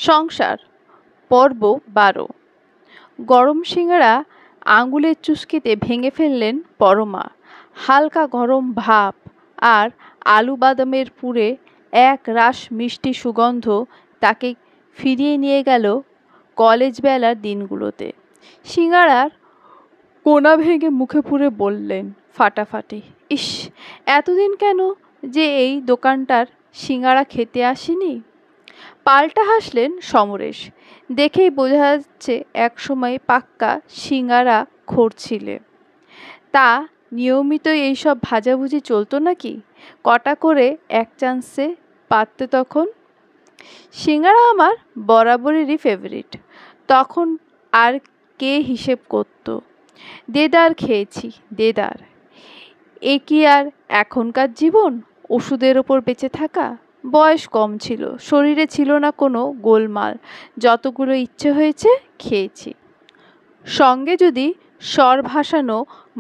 সংসার পর্ব 12। গরম সিঙাড়া আঙুলের চুস্কিতে ভেঙে ফেললেন পরমা। হালকা গরম ভাপ আর আলু বাদামের পুরে এক রাশ মিষ্টি সুগন্ধ তাকে ফিরিয়ে নিয়ে গেল কলেজ বেলার দিনগুলোতে। সিঙাড়ার কোনা ভেঙে মুখে পুরে বললেন ফাটাফাটি, ইস, এতদিন কেন যে এই দোকানটার সিঙাড়া খেতে আসেনি। পাল্টা হাসলেন সমরেশ। দেখেই বোঝা যাচ্ছে একসময় পাক্কা সিঙাড়া খোর ছিলে। তা নিয়মিত এইসব ভাজাভুজি চলতো নাকি? কটা করে এক চান্সে পাততে তখন? সিঙাড়া আমার বরাবরেরই ফেভারিট। তখন আর কে হিসেব করত? দেদার খেয়েছি, দেদার। এ কি আর এখনকার জীবন? ওষুধের ওপর বেঁচে থাকা। বয়স কম ছিল, শরীরে ছিল না কোনো গোলমাল, যতগুলো ইচ্ছে হয়েছে খেয়েছি। সঙ্গে যদি স্বর ভাসানো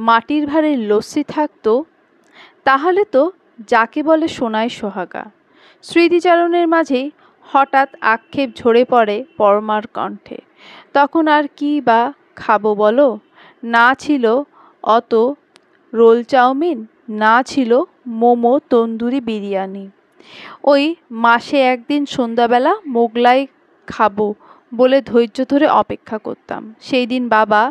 মাটির ভারে লস্যি থাকতো, তাহলে তো যাকে বলে সোনায় সোহাগা। স্মৃতিচারণের মাঝেই হঠাৎ আক্ষেপ ঝরে পড়ে পরমার কণ্ঠে। তখন আর কি বা খাবো বলো? না ছিল অত রোল চাউমিন, না ছিল মোমো তন্দুরি বিরিয়ানি। ওই মাসে একদিন সন্ধ্যাবেলা মোগলাই খাবো বলে ধৈর্য ধরে অপেক্ষা করতাম। সেই দিন বাবা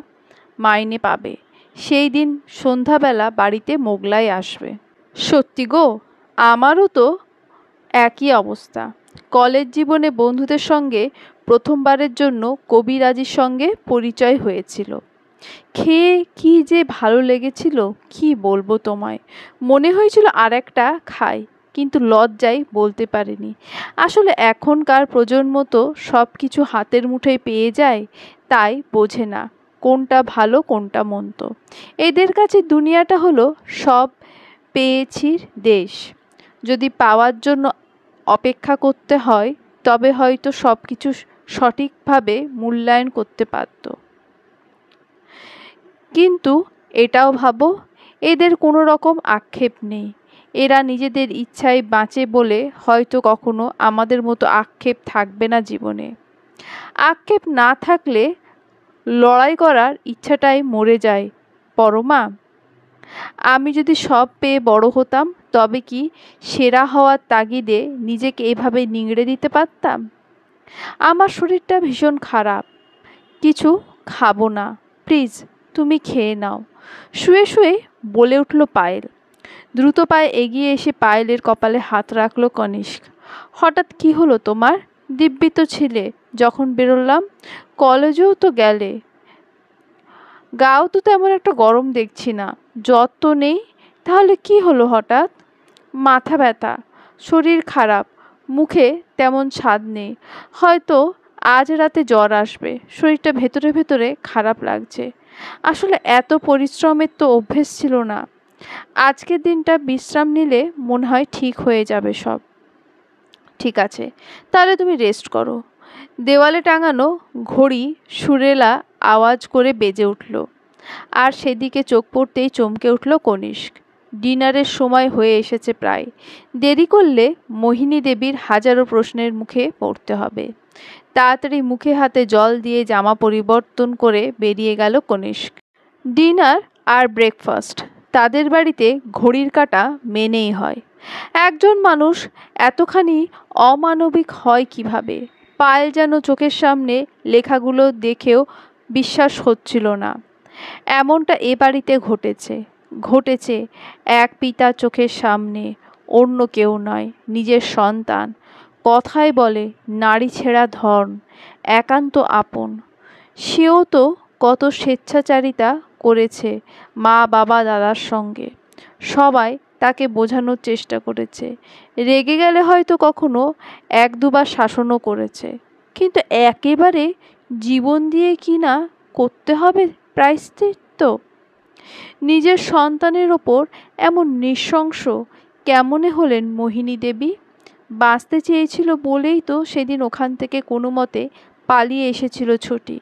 মাইনে পাবে, সেই দিন সন্ধ্যাবেলা বাড়িতে মোগলাই আসবে। সত্যি গো, আমারও তো একই অবস্থা। কলেজ জীবনে বন্ধুদের সঙ্গে প্রথমবারের জন্য কবিরাজির সঙ্গে পরিচয় হয়েছিল। খেয়ে কি যে ভালো লেগেছিল, কি বলবো তোমায়। মনে হয়েছিল আর একটা খাই, কিন্তু লজ্জায় বলতে পারিনি। আসলে এখনকার প্রজন্ম তো সব কিছু হাতের মুঠোয় পেয়ে যায়, তাই বোঝে না কোনটা ভালো কোনটা মন্দ। এদের কাছে দুনিয়াটা হলো সব পেয়েছির দেশ। যদি পাওয়ার জন্য অপেক্ষা করতে হয়, তবে হয়তো সব কিছু সঠিকভাবে মূল্যায়ন করতে পারত। কিন্তু এটাও ভাবো, এদের কোনো রকম আক্ষেপ নেই। এরা নিজেদের ইচ্ছায় বাঁচে বলে হয়তো কখনো আমাদের মতো আক্ষেপ থাকবে না জীবনে। আক্ষেপ না থাকলে লড়াই করার ইচ্ছাটাই মরে যায় পরমা। আমি যদি সব পেয়ে বড় হতাম, তবে কি সেরা হওয়ার তাগিদে নিজেকে এভাবে নিংড়ে দিতে পারতাম? আমার শরীরটা ভীষণ খারাপ, কিছু খাবো না, প্লিজ তুমি খেয়ে নাও, শুয়ে শুয়ে বলে উঠল পায়েল। দ্রুত পায়ে এগিয়ে এসে পায়েলের কপালে হাত রাখল কনিষ্ক। হঠাৎ কি হলো তোমার? দিব্যি তো ছিলে যখন বেরোলাম, কলেজেও তো গেলে। গাও তো তেমন একটা গরম দেখছি না, জ্বর তো নেই, তাহলে কি হলো হঠাৎ? মাথা ব্যথা, শরীর খারাপ, মুখে তেমন স্বাদ নেই, হয়তো আজ রাতে জ্বর আসবে। শরীরটা ভেতরে ভেতরে খারাপ লাগছে। আসলে এত পরিশ্রমের তো অভ্যেস ছিল না। আজকের দিনটা বিশ্রাম নিলে মনে হয় ঠিক হয়ে যাবে সব। ঠিক আছে, তাহলে তুমি রেস্ট করো। দেওয়ালে টাঙানো ঘড়ি সুরেলা আওয়াজ করে বেজে উঠল, আর সেদিকে চোখ পড়তেই চমকে উঠল কনিষ্ক। ডিনারের সময় হয়ে এসেছে প্রায়। দেরি করলে মোহিনী দেবীর হাজারো প্রশ্নের মুখে পড়তে হবে। তাড়াতাড়ি মুখে হাতে জল দিয়ে জামা পরিবর্তন করে বেরিয়ে গেল কনিষ্ক। ডিনার আর ব্রেকফাস্ট তাদের বাড়িতে ঘড়ির কাঁটা মেনেই হয়। একজন মানুষ এতখানি অমানবিক হয় কিভাবে? পায়েল যেন চোখের সামনে লেখাগুলো দেখেও বিশ্বাস হচ্ছিল না। এমনটা এ বাড়িতে ঘটেছে, ঘটেছে এক পিতার চোখের সামনে, অন্য কেউ নয়, নিজের সন্তান। কথায় বলে নারী ছেঁড়া ধন, একান্ত আপন। সেও তো কত স্বেচ্ছাচারিতা করেছে মা বাবা দাদার সঙ্গে। সবাই তাকে বোঝানোর চেষ্টা করেছে, রেগে গেলে হয়তো কখনো এক দুবার শাসনও করেছে, কিন্তু একেবারে জীবন দিয়ে কি না করতে হবে প্রায়শ্চিত্ত। নিজের সন্তানের ওপর এমন নৃশংস কেমনে হলেন মোহিনী দেবী? বাঁচতে চেয়েছিল বলেই তো সেদিন ওখান থেকে কোনো মতে পালিয়ে এসেছিল ছুটি।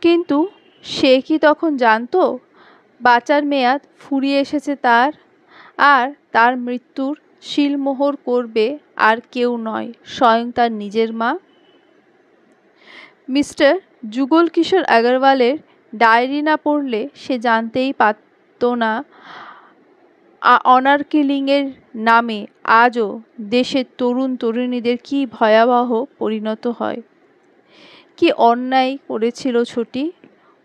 কিন্তু সে কি তখন জানতো বাঁচার মেয়াদ ফুরিয়ে এসেছে তার, আর তার মৃত্যুর শিলমোহর করবে আর কেউ নয়, স্বয়ং তার নিজের মা। মিস্টার যুগল কিশোর আগরওয়ালের ডায়েরি না পড়লে সে জানতেই পারত না অনার কিলিংয়ের নামে আজও দেশের তরুণ তরুণীদের কী ভয়াবহ পরিণত হয়। কি অন্যায় করেছিল ছোটি?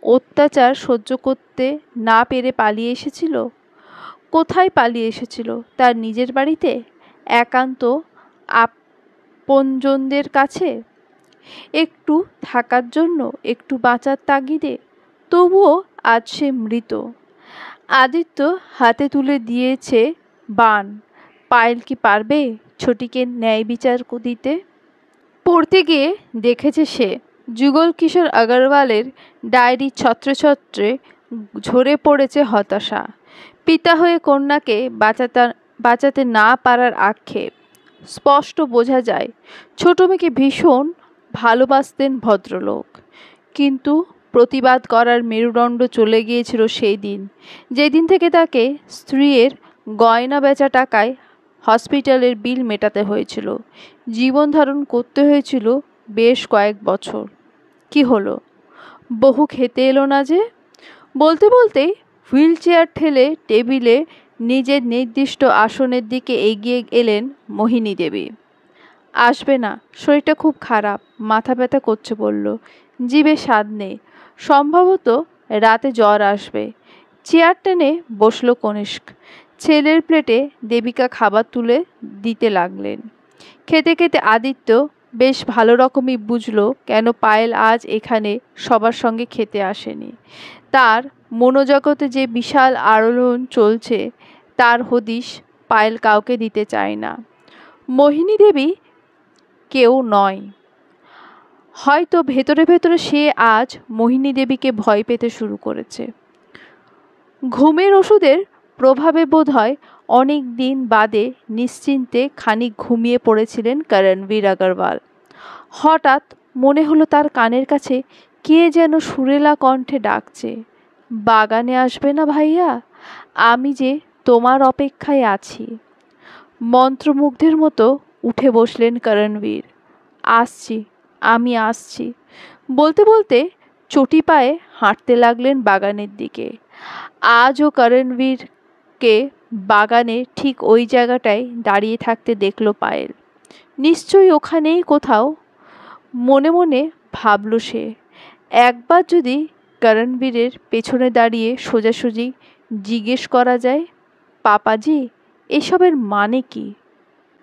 অত্যাচার সহ্য করতে না পেরে পালিয়ে এসেছিল। কোথায় পালিয়ে এসেছিল? তার নিজের বাড়িতে, একান্ত আপনজনদের কাছে, একটু থাকার জন্য, একটু বাঁচার তাগিদে। তবুও আজ সে মৃত। আদিত্য হাতে তুলে দিয়েছে বান। পায়েল কি পারবে ছোটিকে ন্যায় বিচার দিতে? পড়তে গিয়ে দেখেছে সে যুগল কিশোর আগরওয়ালের ডায়েরি ছত্রে ছত্রে ঝরে পড়েছে হতাশা। পিতা হয়ে কন্যাকে বাঁচাতে না পারার আক্ষেপ। স্পষ্ট বোঝা যায় ছোট মেয়েকে ভীষণ ভালোবাসতেন ভদ্রলোক। কিন্তু প্রতিবাদ করার মেরুদণ্ড চলে গিয়েছিল সেই দিন, যেদিন থেকে তাকে স্ত্রীর গয়না বেচা টাকায় হসপিটালের বিল মেটাতে হয়েছিল, জীবন ধারণ করতে হয়েছিল বেশ কয়েক বছর। কি হলো? বহু খেতে এলো না যে? বলতে বলতেই হুইল চেয়ার ঠেলে টেবিলে নিজের নির্দিষ্ট আসনের দিকে এগিয়ে এলেন মোহিনী দেবী। আসবে না, শরীরটা খুব খারাপ, মাথা ব্যথা করছে বলল। জিভে স্বাদ নেই, সম্ভবত রাতে জ্বর আসবে। চেয়ার টেনে বসল কনিষ্ক। ছেলের প্লেটে দেবিকা খাবার তুলে দিতে লাগলেন। খেতে খেতে আদিত্য বেশ ভালো রকমই বুঝল কেন পায়েল আজ এখানে সবার সঙ্গে খেতে আসেনি। তার মনোজগতে যে বিশাল আলোড়ন চলছে তার হদিশ পায়েল কাউকে দিতে চায় না। মোহিনী দেবী কেউ নয়। হয়তো ভেতরে ভেতরে সে আজ মোহিনী দেবীকে ভয় পেতে শুরু করেছে। ঘুমের ওষুধের প্রভাবে বোধহয় অনেক দিন বাদে নিশ্চিন্তে খানিক ঘুমিয়ে পড়েছিলেন করণবীর আগরওয়াল। হঠাৎ মনে হলো তার কানের কাছে কে যেন সুরেলা কণ্ঠে ডাকছে, বাগানে আসবে না ভাইয়া? আমি যে তোমার অপেক্ষায় আছি। মন্ত্রমুগ্ধের মতো উঠে বসলেন করণবীর। আসছি, আমি আসছি বলতে বলতে চটি পায়ে হাঁটতে লাগলেন বাগানের দিকে। আজও করণবীরকে বাগানে ঠিক ওই জায়গাটায় দাঁড়িয়ে থাকতে দেখল পায়েল। নিশ্চয়ই ওখানেই কোথাও। মনে মনে ভাবল সে, একবার যদি করণবীরের পেছনে দাঁড়িয়ে সোজাসুজি জিজ্ঞেস করা যায়, পাপাজি এসবের মানে কি?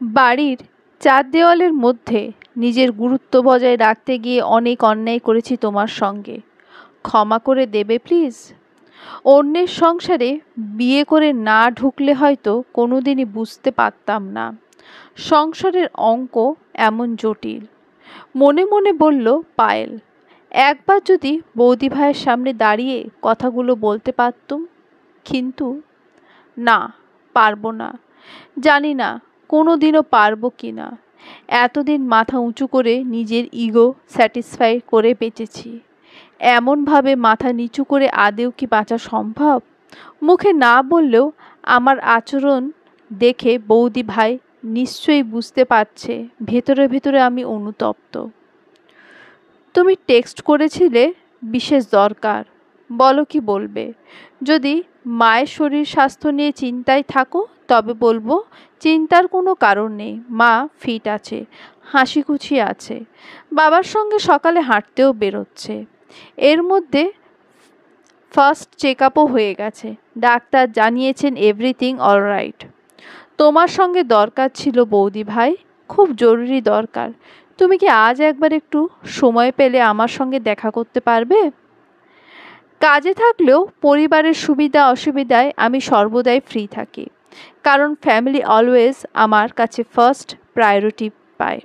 বাড়ির চার দেওয়ালের মধ্যে নিজের গুরুত্ব বজায় রাখতে গিয়ে অনেক অন্যায় করেছি তোমার সঙ্গে, ক্ষমা করে দেবে প্লিজ? অন্যের সংসারে বিয়ে করে না ঢুকলে হয়তো কোনোদিনই বুঝতে পারতাম না সংসারের অঙ্ক এমন জটিল। মনে মনে বলল পায়েল, একবার যদি বৌদি ভাইয়ের সামনে দাঁড়িয়ে কথাগুলো বলতে পারতুম। কিন্তু না, পারবো না। জানি না কোনো দিনও পারবো কি না। এতদিন মাথা উঁচু করে নিজের ইগো স্যাটিসফাই করে বেঁচেছি, এমনভাবে মাথা নিচু করে আদেও কি বাঁচা সম্ভব? মুখে না বললেও আমার আচরণ দেখে বৌদি ভাই নিশ্চয়ই বুঝতে পারছে ভেতরে ভেতরে আমি অনুতপ্ত। তুমি টেক্সট করেছিলে বিশেষ দরকার, বলো কি বলবে? যদি মায়ের শরীর স্বাস্থ্য নিয়ে চিন্তায় থাকো তবে বলবো চিন্তার কোনো কারণ নেই, মা ফিট আছে, হাসিখুশি আছে, বাবার সঙ্গে সকালে হাঁটতেও বেরোচ্ছে। এর মধ্যে ফার্স্ট চেক আপও হয়ে গেছে, ডাক্তার জানিয়েছেন এভরিথিং অলরাইট। তোমার সঙ্গে দরকার ছিল বৌদি ভাই, খুব জরুরি দরকার। তুমি কি আজ একবার একটু সময় পেলে আমার সঙ্গে দেখা করতে পারবে? কাজে থাকলেও পরিবারের সুবিধা অসুবিধায় আমি সর্বদাই ফ্রি থাকি, কারণ ফ্যামিলি অলওয়েজ আমার কাছে ফার্স্ট প্রায়োরিটি পায়।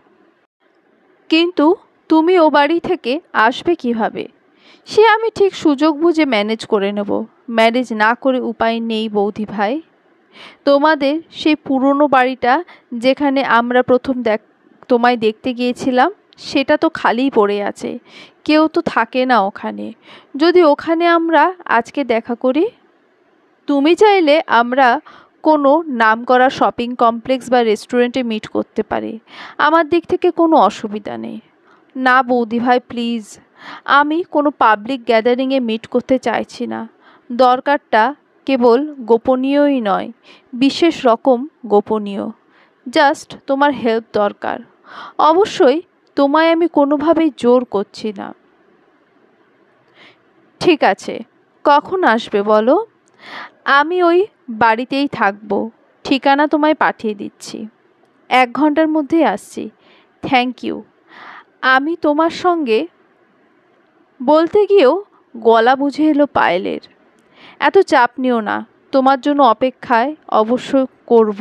কিন্তু তুমি ও বাড়ি থেকে আসবে কিভাবে? সে আমি ঠিক সুযোগ বুঝে ম্যানেজ করে নেব। ম্যানেজ না করে উপায় নেই বৌদি ভাই। তোমাদের সেই পুরনো বাড়িটা যেখানে আমরা প্রথম তোমায় দেখতে গিয়েছিলাম সেটা তো খালিই পড়ে আছে, কেউ তো থাকে না ওখানে। যদি ওখানে আমরা আজকে দেখা করি, তুমি চাইলে আমরা কোনো নামকরা শপিং কমপ্লেক্স বা রেস্টুরেন্টে মিট করতে পারি, আমার দিক থেকে কোনো অসুবিধা নেই। না বৌদিভাই, প্লিজ, আমি কোনো পাবলিক গ্যাদারিংয়ে মিট করতে চাইছি না। দরকারটা কেবল গোপনীয়ই নয়, বিশেষ রকম গোপনীয়। জাস্ট তোমার হেল্প দরকার। অবশ্যই তোমায় আমি কোনোভাবেই জোর করছি না। ঠিক আছে, কখন আসবে বলো? আমি ওই বাড়িতেই থাকবো। ঠিকানা তোমায় পাঠিয়ে দিচ্ছি। 1 ঘন্টার মধ্যেই আসছি। Thank you. আমি তোমার সঙ্গে বলতে গিয়েও গলা বুঝে এলো পায়েলের। এত চাপ নিও না, তোমার জন্য অপেক্ষায় অবশ্য করব।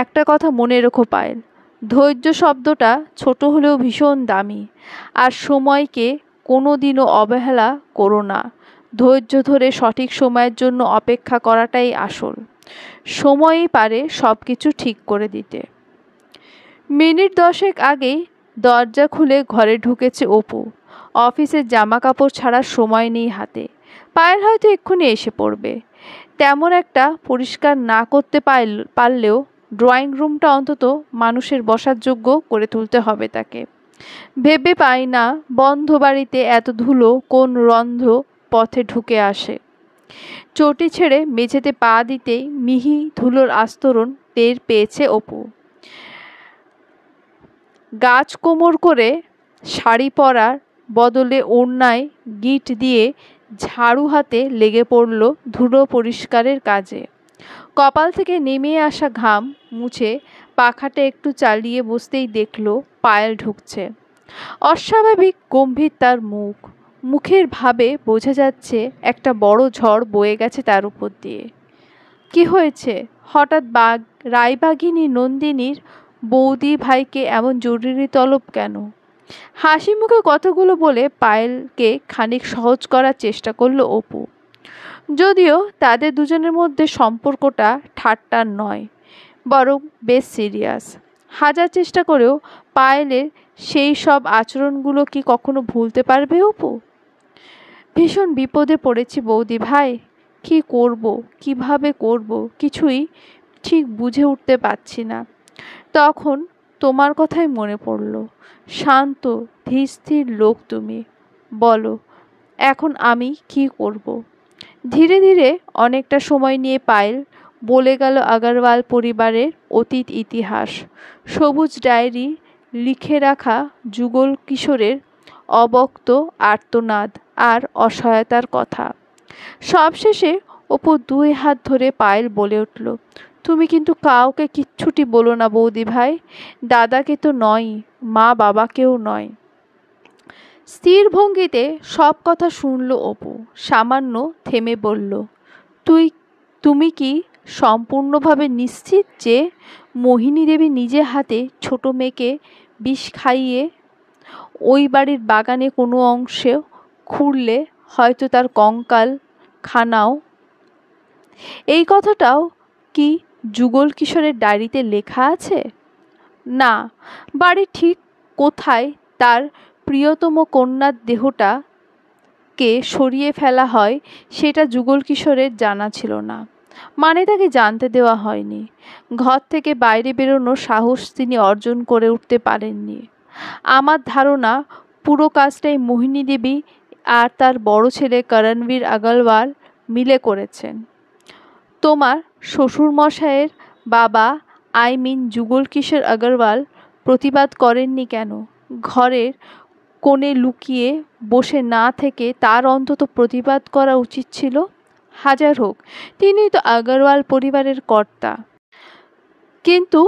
একটা কথা মনে রেখো পায়েল, ধৈর্য শব্দটা ছোট হলেও ভীষণ দামি। আর সময়কে কোনো দিনও অবহেলা করো না। ধৈর্য ধরে সঠিক সময়ের জন্য অপেক্ষা করাটাই আসল। সময়ই পারে সব কিছু ঠিক করে দিতে। মিনিট 10 আগেই দরজা খুলে ঘরে ঢুকেছে অপু। অফিসের জামা কাপড় ছাড়ার সময় নেই হাতে। পায়েল হয়তো এক্ষুনি এসে পড়বে। তেমন একটা পরিষ্কার না করতে পারলেও ড্রয়িং রুমটা অন্তত মানুষের বসার যোগ্য করে তুলতে হবে তাকে। ভেবে পাই না বন্ধ বাড়িতে এত ধুলো কোন রন্ধ পথে ঢুকে আসে। চটি ছেড়ে মেঝেতে পা দিতেই মিহি ধুলোর আস্তরণ টের পেয়েছে অপু। গাছ কোমর করে শাড়ি পরার বদলে ওড়নায় গিঁট দিয়ে ঝাড়ু হাতে লেগে পড়ল ধুলো পরিষ্কারের কাজে। কপাল থেকে নেমে আসা ঘাম মুছে পাখাটা একটু চালিয়ে বসতেই দেখল পায়েল ঢুকছে। অস্বাভাবিক গম্ভীর তার মুখ। মুখের ভাবে বোঝা যাচ্ছে একটা বড় ঝড় বয়ে গেছে তার উপর দিয়ে। কি হয়েছে? হঠাৎ রায়বাঘিনী নন্দিনীর বৌদি ভাইকে এমন জরুরি তলব কেন? হাসি মুখে কথাগুলো বলে পায়েলকে খানিক সহজ করার চেষ্টা করলো অপু। যদিও তাদের দুজনের মধ্যে সম্পর্কটা ঠাট্টার নয়, বরং বেশ সিরিয়াস। হাজার চেষ্টা করেও পায়েলের সেই সব আচরণগুলো কি কখনো ভুলতে পারবে অপু? ভীষণ বিপদে পড়েছি বৌদি ভাই। কি করব, কিভাবে করব, কিছুই ঠিক বুঝে উঠতে পারছি না। তখন তোমার কথাই মনে পড়ল। শান্ত ধীর লোক তুমি। বলো এখন আমি কি করব? ধীরে ধীরে অনেকটা সময় নিয়ে পায়েল বলে গেল আগরওয়াল পরিবারের অতীত ইতিহাস, সবুজ ডায়েরি লিখে রাখা যুগল কিশোরের অবক্ত আর্তনাদ আর অসহায়তার কথা। সবশেষে অপু 2 হাত ধরে পায়েল বলে উঠল, তুমি কিন্তু কাউকে কিচ্ছুটি বলো না বৌদি ভাই। দাদাকে তো নয়, মা বাবাকেও নয়। স্থির ভঙ্গিতে সব কথা শুনল অপু। সামান্য থেমে বলল, তুমি কি সম্পূর্ণভাবে নিশ্চিত যে মোহিনী দেবী নিজে হাতে ছোট মেয়েকে বিষ খাইয়ে ওই বাড়ির বাগানে কোনো অংশে খুঁড়লে হয়তো তার কঙ্কাল খানাও? এই কথাটাও কি যুগল কিশোরের ডায়েরিতে লেখা আছে? না, বাড়ির ঠিক কোথায় তার প্রিয়তম কন্যার দেহটাকে সরিয়ে ফেলা হয় সেটা যুগল কিশোরের জানা ছিল না, মানে তাকে জানতে দেওয়া হয়নি। ঘর থেকে বাইরে বেরোনোর সাহস তিনি অর্জন করে উঠতে পারেননি। আমার ধারণা পুরো কাজটাই মোহিনী দেবী আর তার বড় ছেলে করণবীর আগরওয়াল মিলে করেছেন। তোমার শ্বশুরমশাইয়ের বাবা, যুগল কিশোর আগরওয়াল প্রতিবাদ করেননি কেন? ঘরের কোণে লুকিয়ে বসে না থেকে তার অন্তত প্রতিবাদ করা উচিত ছিল। হাজার হোক, তিনি তো আগরওয়াল পরিবারের কর্তা। কিন্তু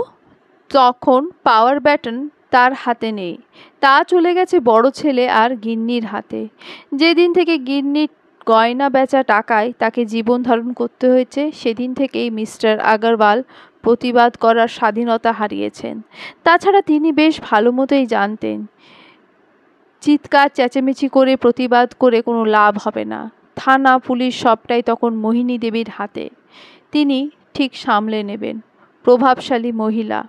তখন পাওয়ার ব্যাটন তার হাতে নেই, তা চলে গেছে বড় ছেলে আর গিন্নির হাতে। যেদিন থেকে গিন্নির গয়না বেচা টাকায় তাকে জীবন ধারণ করতে হয়েছে, সেদিন থেকেই মিস্টার আগরওয়াল প্রতিবাদ করার স্বাধীনতা হারিয়েছেন। তাছাড়া তিনি বেশ ভালো মতোই জানতেন চিৎকার চেঁচামেচি করে প্রতিবাদ করে কোনো লাভ হবে না। থানা পুলিশ সবটাই তখন মোহিনী দেবীর হাতে। তিনি ঠিক সামলে নেবেন। প্রভাবশালী মহিলা,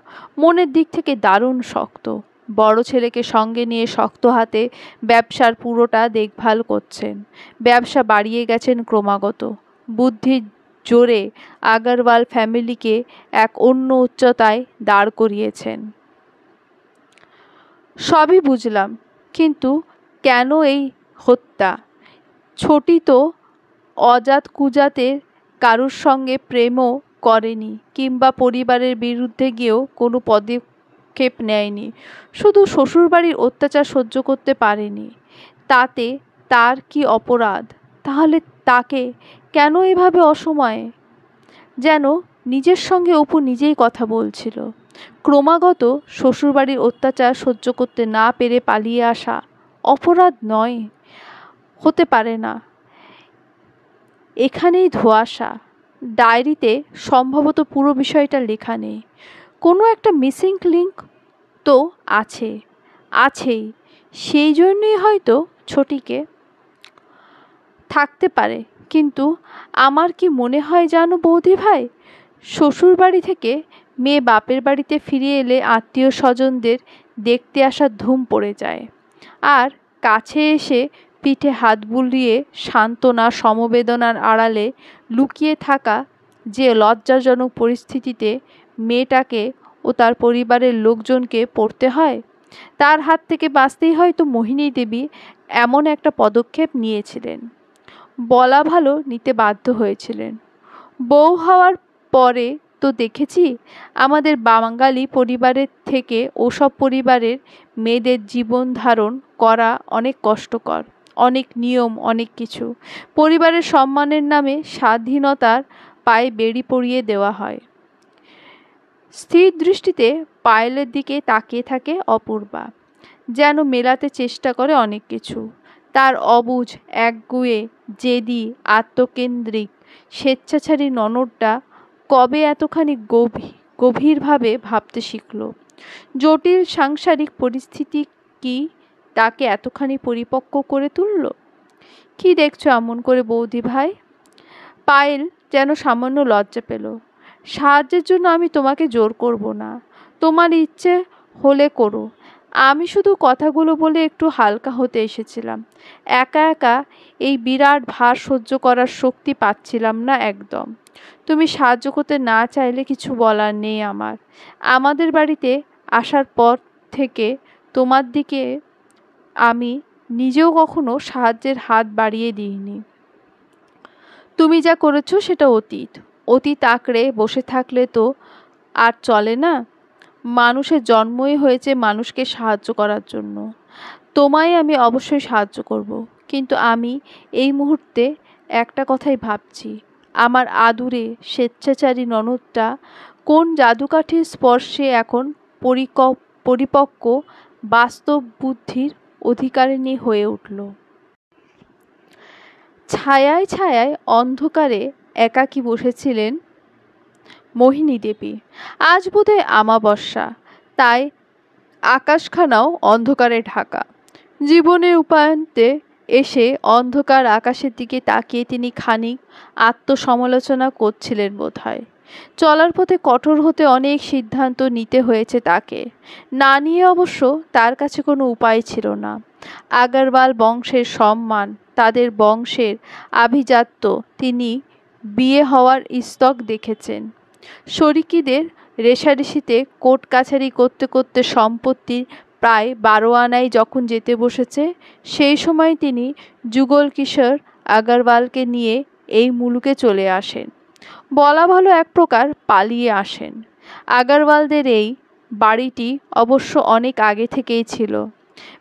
মনের দিক থেকে দারুণ শক্ত। বড় ছেলেকে সঙ্গে নিয়ে শক্ত হাতে ব্যবসার পুরোটা দেখভাল করছেন। ব্যবসা বাড়িয়ে গেছেন ক্রমাগত। বুদ্ধির জোরে আগরওয়াল ফ্যামিলিকে এক অন্য উচ্চতায় দাঁড় করিয়েছেন। সবই বুঝলাম, কিন্তু কেন এই হত্যা? ছোটি তো অজাত কুজাতের কারুর সঙ্গে প্রেমও করেনি, কিংবা পরিবারের বিরুদ্ধে গিয়েও কোনো পদক্ষেপ নেয়নি। শুধু শ্বশুরবাড়ির অত্যাচার সহ্য করতে পারেনি। তাতে তার কি অপরাধ? তাহলে তাকে কেন এভাবে অসময়ে? যেন নিজের সঙ্গে অপু নিজেই কথা বলছিল। ক্রমাগত শ্বশুরবাড়ির অত্যাচার সহ্য করতে না পেরে পালিয়ে আসা অপরাধ নয়, হতে পারে না। এখানেই ধোঁয়াশা। ডায়েরিতে সম্ভবত পুরো বিষয়টা লেখা নেই। কোনো একটা মিসিং লিঙ্ক তো আছেই। সেই জন্যই হয়তো ছোটিকে থাকতে পারে। কিন্তু আমার কি মনে হয় জানো বৌদি ভাই, শ্বশুর বাড়ি থেকে মেয়ে বাপের বাড়িতে ফিরে এলে আত্মীয় স্বজনদের দেখতে আসার ধুম পড়ে যায়। আর কাছে এসে পিঠে হাত বুলিয়ে সান্ত্বনা সমবেদনার আড়ালে লুকিয়ে থাকা যে লজ্জাজনক পরিস্থিতিতে মেয়েটাকে ও তার পরিবারের লোকজনকে পড়তে হয়, তার হাত থেকে বাঁচতেই হয়তো মোহিনী দেবী এমন একটা পদক্ষেপ নিয়েছিলেন। বলা ভালো, নিতে বাধ্য হয়েছিলেন। বউ হওয়ার পরে তো দেখেছি আমাদের বাঙালি পরিবারের থেকে ওসব পরিবারের মেয়েদের জীবন ধারণ করা অনেক কষ্টকর, অনেক নিয়ম, অনেক কিছু। পরিবারের সম্মানের নামে স্বাধীনতার পায়ে বেড়ি পরিয়ে দেওয়া হয়। স্থির দৃষ্টিতে পায়েলের দিকে তাকিয়ে থাকে অপূর্বা, যেন মেলাতে চেষ্টা করে অনেক কিছু। তার অবুঝ, একগুঁয়ে, জেদি, আত্মকেন্দ্রিক, স্বেচ্ছাচারী ননদটা কবে এতখানি গভীরভাবে ভাবতে শিখল? জটিল সাংসারিক পরিস্থিতি কি তাকে এতখানি পরিপক্ক করে তুলল? কি দেখছো এমন করে বৌদি ভাই? পায়েল যেন সামান্য লজ্জা পেল। সাহায্যের জন্য আমি তোমাকে জোর করব না, তোমার ইচ্ছে হলে করো। আমি শুধু কথাগুলো বলে একটু হালকা হতে এসেছিলাম। একা একা এই বিরাট ভার সহ্য করার শক্তি পাচ্ছিলাম না একদম। তুমি সাহায্য করতে না চাইলে কিছু বলার নেই আমার। আমাদের বাড়িতে আসার পর থেকে তোমার দিকে আমি নিজেও কখনো সাহায্যের হাত বাড়িয়ে দিইনি। তুমি যা করেছো সেটা অতীত। অতীত আঁকড়ে বসে থাকলে তো আর চলে না। মানুষের জন্মই হয়েছে মানুষকে সাহায্য করার জন্য। তোমায় আমি অবশ্যই সাহায্য করব, কিন্তু আমি এই মুহূর্তে একটা কথাই ভাবছি। আমার আদুরে স্বেচ্ছাচারী ননদটা কোন জাদুকাঠির স্পর্শে এখন পরিপক্ক বাস্তব বুদ্ধির অধিকারিণী হয়ে উঠল। ছায়ায় ছায়ায় অন্ধকারে একাকী বসেছিলেন মোহিনী দেবী। আজ বোধহয় আমাবস্যা, তাই আকাশখানাও অন্ধকারে ঢাকা। জীবনের উপান্তে এসে অন্ধকার আকাশের দিকে তাকিয়ে তিনি খানিক আত্মসমালোচনা করছিলেন বোধহয়। চলার পথে কঠোর হতে অনেক সিদ্ধান্ত নিতে হয়েছে তাকে। না নিয়ে অবশ্য তার কাছে কোনো উপায় ছিল না। আগরওয়াল বংশের সম্মান, তাদের বংশের আভিজাত্য তিনি বিয়ে হওয়ার ইস্তক দেখেছেন। শরিকিদের রেষারেষিতে কোর্ট কাছারি করতে করতে সম্পত্তির প্রায় 12 আনায় যখন যেতে বসেছে, সেই সময় তিনি যুগল কিশোর আগরওয়ালকে নিয়ে এই মুলুকে চলে আসেন। বলা ভালো এক প্রকার পালিয়ে আসেন। আগরওয়ালদের এই বাড়িটি অবশ্য অনেক আগে থেকেই ছিল।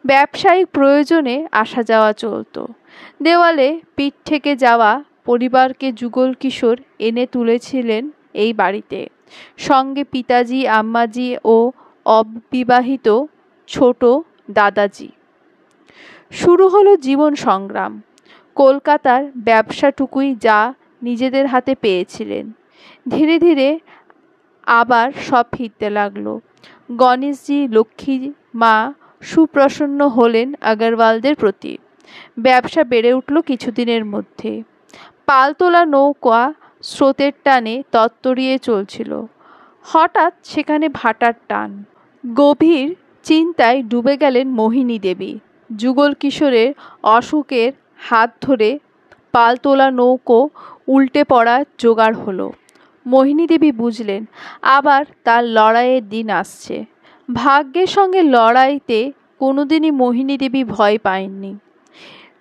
ব্যবসায়িক প্রয়োজনে আসা যাওয়া চলত। দেওয়ালে পিঠ থেকে যাওয়া পরিবারকে যুগল কিশোর এনে তুলেছিলেন এই বাড়িতে, সঙ্গে পিতাজি, আম্মাজি ও অবিবাহিত ছোট দাদাজি। শুরু হলো জীবন সংগ্রাম। কলকাতার ব্যবসাটুকুই যা নিজেদের হাতে পেয়েছিলেন। ধীরে ধীরে আবার সব ফিরতে লাগলো। গণেশজি, লক্ষ্মী মা সুপ্রসন্ন হলেন আগরওয়ালদের প্রতি। ব্যবসা বেড়ে উঠল কিছুদিনের মধ্যে। পালতোলা নৌকা স্রোতের টানে তত্তরিয়ে চলছিল। হঠাৎ সেখানে ভাটার টান। গভীর চিন্তায় ডুবে গেলেন মোহিনী দেবী। যুগল কিশোরের অসুখের হাত ধরে পালতোলা নৌকো উল্টে পড়ার জোগাড় হলো। মোহিনী দেবী বুঝলেন আবার তার লড়াইয়ের দিন আসছে। ভাগ্যের সঙ্গে লড়াইতে কোনোদিনই মোহিনী দেবী ভয় পায়ননি।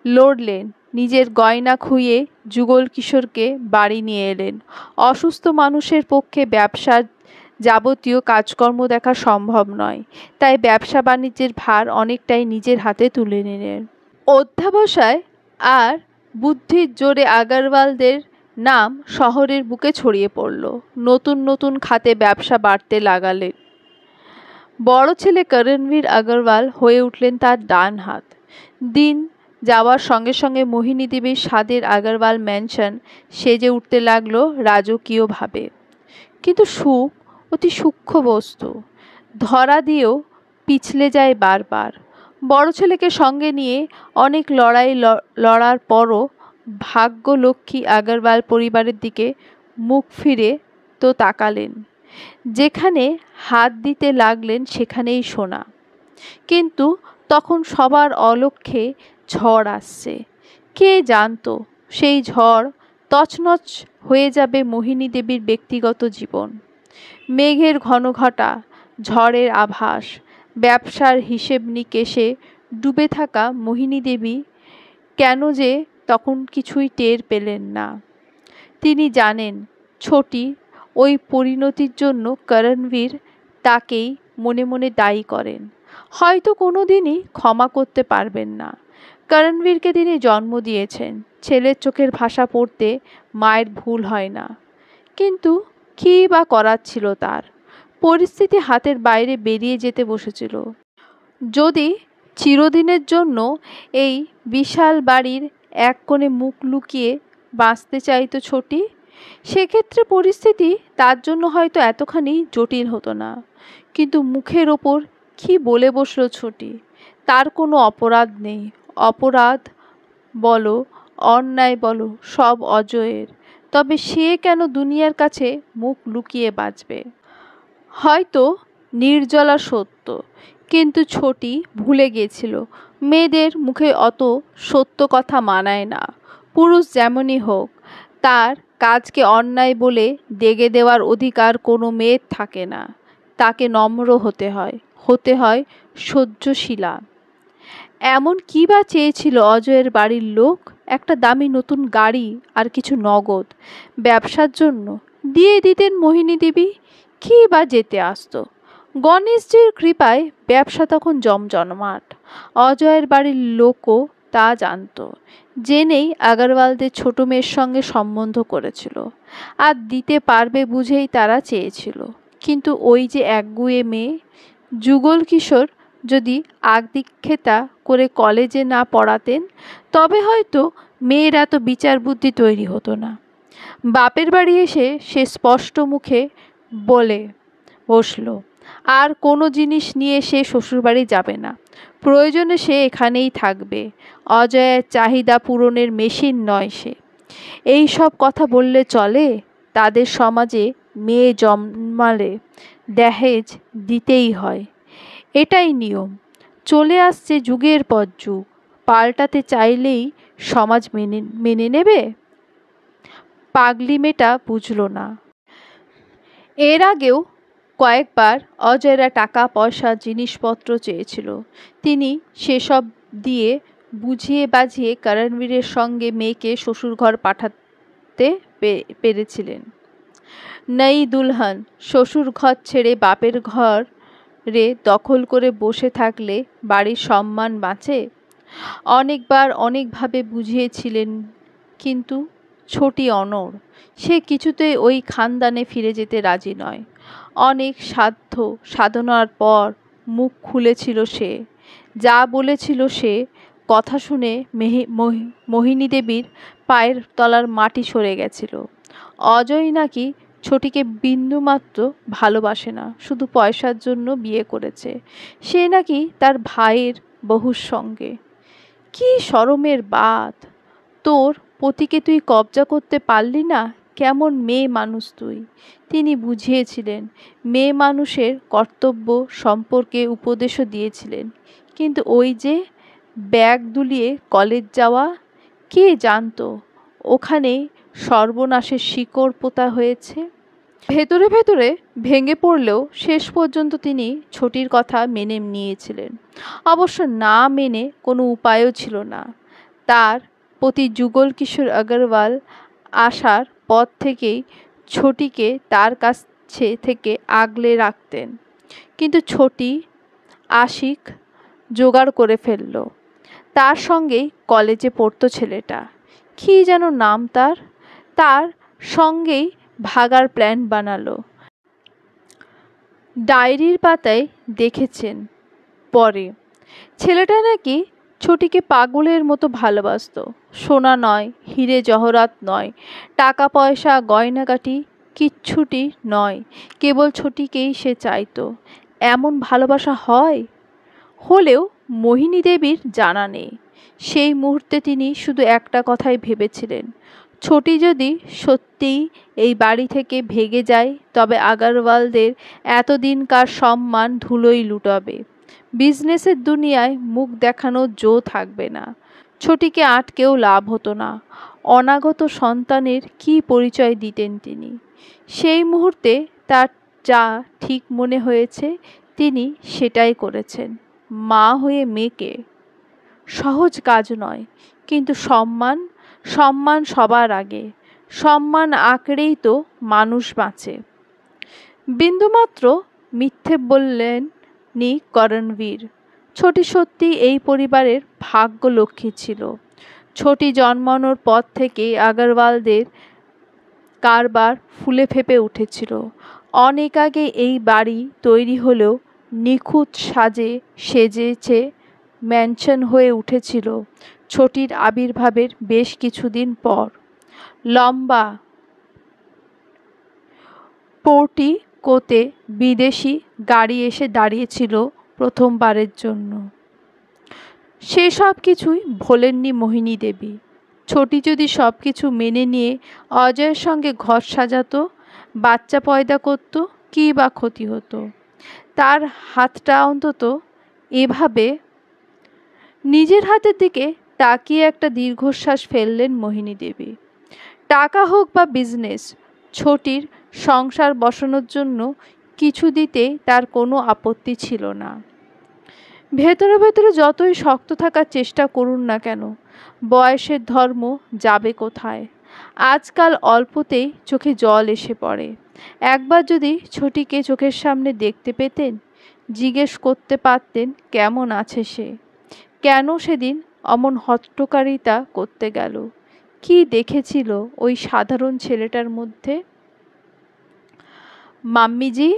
লড়লেন, নিজের গয়না খুইয়ে যুগল কিশোরকে বাড়ি নিয়ে এলেন। অসুস্থ মানুষের পক্ষে ব্যবসার যাবতীয় কাজকর্ম দেখা সম্ভব নয়, তাই ব্যবসা বাণিজ্যের ভার অনেকটাই নিজের হাতে তুলে নিলেন। অধ্যাবসায় আর বুদ্ধির জোরে আগরওয়ালদের নাম শহরের বুকে ছড়িয়ে পড়ল। নতুন নতুন খাতে ব্যবসা বাড়তে লাগালেন। বড় ছেলে করণবীর আগরওয়াল হয়ে উঠলেন তার ডান হাত। দিন যাওয়ার সঙ্গে সঙ্গে মোহিনী দেবীর স্বাদের আগরওয়াল ম্যানশন সেজে উঠতে লাগলো রাজকীয়ভাবে। কিন্তু সুখ অতি সূক্ষ্ম বস্তু, ধরা দিয়েও পিছলে যায় বারবার। বড় ছেলেকে সঙ্গে নিয়ে অনেক লড়ার পরও ভাগ্যলক্ষ্মী আগরওয়াল পরিবারের দিকে মুখ ফিরে তো তাকালেন। যেখানে হাত দিতে লাগলেন সেখানেই সোনা। কিন্তু তখন সবার অলক্ষ্যে ঝড় আসছে। কে জানতো সেই ঝড় তছনছ হয়ে যাবে মোহিনী দেবীর ব্যক্তিগত জীবন। মেঘের ঘনঘটা, ঝড়ের আভাস, ব্যবসার হিসেব নিকেশে ডুবে থাকা মোহিনী দেবী কেন যে তখন কিছুই টের পেলেন না। তিনি জানেন ছোটি ওই পরিণতির জন্য করণবীর তাকেই মনে মনে দায়ী করেন। হয়তো কোনো দিনই ক্ষমা করতে পারবেন না। করণবীরকে তিনি জন্ম দিয়েছেন, ছেলের চোখের ভাষা পড়তে মায়ের ভুল হয় না। কিন্তু কী বা করার ছিল তার? পরিস্থিতি হাতের বাইরে বেরিয়ে যেতে বসেছিল। যদি চিরদিনের জন্য এই বিশাল বাড়ির এক কোণে মুখ লুকিয়ে বাঁচতে চাইতো ছোটি, সেক্ষেত্রে পরিস্থিতি তার জন্য হয়তো এতখানি জটিল হতো না। কিন্তু মুখের ওপর কি বলে বসলো ছোটি? তার কোনো অপরাধ নেই। অপরাধ বলো, অন্যায় বলো, সব অজয়ের। তবে সে কেন দুনিয়ার কাছে মুখ লুকিয়ে বাঁচবে? হয়তো নির্জলা সত্য, কিন্তু ছোটি ভুলে গিয়েছিল মেয়েদের মুখে অত সত্য কথা মানায় না। পুরুষ যেমনই হোক, তার কাজকে অন্যায় বলে দেগে দেওয়ার অধিকার কোনো মেয়ের থাকে না। তাকে নম্র হতে হয় সহ্যশীলা। এমন কী বা চেয়েছিল অজয়ের বাড়ির লোক? একটা দামি নতুন গাড়ি আর কিছু নগদ ব্যবসার জন্য দিয়ে দিতেন মোহিনী দেবী। কী বা যেতে আসতো? গণেশজির কৃপায় ব্যবসা তখন জমজমাট। অজয়ের বাড়ির লোকও তা জানত। জেনেই আগরওয়ালদের ছোট মেয়ের সঙ্গে সম্বন্ধ করেছিল। আর দিতে পারবে বুঝেই তারা চেয়েছিল। কিন্তু ওই যে একগুঁয়ে মেয়ে যুগল কিশোর যদি আগদীক্ষেতা করে কলেজে না পড়াতেন, তবে হয়তো মেয়ের এত বিচার বুদ্ধি তৈরি হতো না। বাপের বাড়ি এসে সে স্পষ্ট মুখে বলে বসলো, আর কোনো জিনিস নিয়ে সে শ্বশুরবাড়ি যাবে না। প্রয়োজনে সে এখানেই থাকবে। অজয়ের চাহিদা পূরণের মেশিন নয় সে। এই সব কথা বললে চলে? তাদের সমাজে মেয়ে জন্মালে দহেজ দিতেই হয়, এটাই নিয়ম। চলে আসছে যুগের পর যুগ। পাল্টাতে চাইলেই সমাজ মেনে নেবে? পাগলি মেয়েটা বুঝল না। এর আগেও কয়েকবার অজয়রা টাকা পয়সা জিনিসপত্র চেয়েছিল। তিনি সেসব দিয়ে বুঝিয়ে বাজিয়ে করণবীরের সঙ্গে মেয়েকে শ্বশুরঘর পাঠাতে পেরেছিলেন। নই দুলহন শ্বশুর ঘর ছেড়ে বাপের ঘরে দখল করে বসে থাকলে বাড়ির সম্মান বাঁচে। অনেকবার অনেকভাবে বুঝিয়েছিলেন, কিন্তু ছোটি অনড়। সে কিছুতেই ওই খানদানে ফিরে যেতে রাজি নয়। অনেক সাধনার পর মুখ খুলেছিল সে। যা বলেছিল সে কথা শুনে মোহিনী দেবীর পায়ের তলার মাটি সরে গেছিল। অজয় নাকি ছোটিকে বিন্দুমাত্র ভালোবাসে না, শুধু পয়সার জন্য বিয়ে করেছে। সে নাকি তার ভাইয়ের বহুর সঙ্গে। কি শরমের বাত! তোর পতিকে তুই কবজা করতে পারলি না? কেমন মেয়ে মানুষ তুই! তিনি বুঝিয়েছিলেন, মেয়ে মানুষের কর্তব্য সম্পর্কে উপদেশও দিয়েছিলেন। কিন্তু ওই যে ব্যাগ দুলিয়ে কলেজ যাওয়া, কে জানতো ওখানে সর্বনাশের শিকড় পোঁতা হয়েছে? ভেতরে ভেতরে ভেঙে পড়লেও শেষ পর্যন্ত তিনি ছোটির কথা মেনে নিয়েছিলেন। অবশ্য না মেনে কোনো উপায়ও ছিল না। তার প্রতি যুগল কিশোর আগরওয়াল আসার পর থেকেই ছোটিকে তার কাছে থেকে আগলে রাখতেন। কিন্তু ছোটি আশিক জোগাড় করে ফেলল। তার সঙ্গেই কলেজে পড়তো ছেলেটা, কী যেন নাম তার। তার সঙ্গেই ভাগার প্ল্যান বানালো। ডায়েরির পাতায় দেখেছেন পরে ছেলেটা নাকি ছোটিকে পাগলের মতো ভালোবাসতো। সোনা নয়, হিরে জহরাত নয়, টাকা পয়সা গয়নাগাটি কিচ্ছুটি নয়, কেবল ছোটিকেই সে চাইতো। এমন ভালোবাসা হয়? হলেও মোহিনী দেবীর জানা নেই। সেই মুহূর্তে তিনি শুধু একটা কথাই ভেবেছিলেন, ছোটি যদি সত্যিই এই বাড়ি থেকে ভেগে যায় তবে আগরওয়ালদের এতদিনকার সম্মান ধুলোই লুটাবে। বিজনেসের দুনিয়ায় মুখ দেখানোর জো থাকবে না। ছোটিকে আটকেও লাভ হতো না। অনাগত সন্তানের কী পরিচয় দিতেন তিনি? সেই মুহূর্তে তার যা ঠিক মনে হয়েছে তিনি সেটাই করেছেন। মা হয়ে মেয়েকে, সহজ কাজ নয়, কিন্তু সম্মান, সম্মান সবার আগে। সম্মান আঁকড়েই তো মানুষ বাঁচে। বিন্দুমাত্র মিথ্যে বললেন নি করণবীর। ছোটি সত্যি এই পরিবারের ভাগ্যলক্ষ্মী ছিল। ছোটি জন্মানোর পর থেকে আগরওয়ালদের কারবার ফুলে ফেঁপে উঠেছিল। অনেক আগে এই বাড়ি তৈরি হলেও নিখুঁত সাজে সেজেছে ম্যানশন হয়ে উঠেছিল ছোটির আবির্ভাবের বেশ কিছুদিন পর। লম্বা পোর্টিকোতে বিদেশি গাড়ি এসে দাঁড়িয়েছিল প্রথমবারের জন্য। সেসব কিছুই ভোলেননি মোহিনী দেবী। ছোটি যদি সব কিছু মেনে নিয়ে অজয়ের সঙ্গে ঘর সাজাতো, বাচ্চা পয়দা করত, কী বা ক্ষতি হতো? তার হাতটা অন্তত এভাবে। নিজের হাতের দিকে তাকিয়ে একটা দীর্ঘশ্বাস ফেললেন মোহিনী দেবী। টাকা হোক বা বিজনেস, ছোটির সংসার বসানোর জন্য কিছু দিতে তার কোনো আপত্তি ছিল না। ভেতরে ভেতরে যতই শক্ত থাকার চেষ্টা করুন না কেন, বয়সের ধর্ম যাবে কোথায়? আজকাল অল্পতেই চোখে জল এসে পড়ে। একবার যদি ছোটিকে চোখের সামনে দেখতে পেতেন, জিজ্ঞেস করতে পারতেন কেমন আছে সে, কেন সেদিন অমন হট্টকারিতা করতে গেল, কি দেখেছিল ওই সাধারণ ছেলেটার মধ্যে? মাম্মিজি।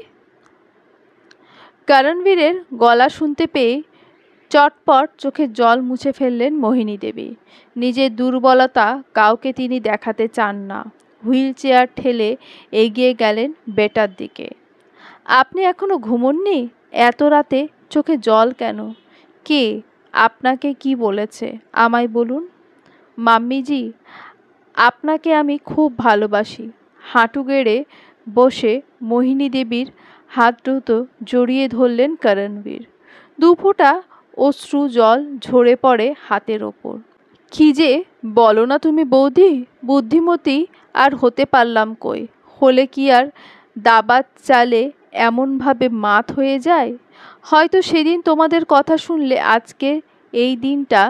করণবীরের গলা শুনতে পেয়ে চটপট চোখের জল মুছে ফেললেন মোহিনী দেবী। নিজের দুর্বলতা কাউকে তিনি দেখাতে চান না। হুইল চেয়ার ঠেলে এগিয়ে গেলেন বেটার দিকে। আপনি এখনো ঘুমোননি? এত রাতে চোখে জল কেন? কে আপনাকে কি বলেছে আমায় বলুন। মাম্মিজি, আপনাকে আমি খুব ভালোবাসি। হাঁটু গেড়ে বসে মোহিনী দেবীর হাত দুটো জড়িয়ে ধরলেন করণবীর। দুফোঁটা অশ্রু জল ঝরে পড়ে হাতের ওপর। কি যে বলো না তুমি বৌদি, বুদ্ধিমতী আর হতে পারলাম কই? হলে কি আর দাবাত চালে এমনভাবে মাত হয়ে যায়? হয়তো সেদিন তোমাদের কথা শুনলে আজকে এই দিনটা।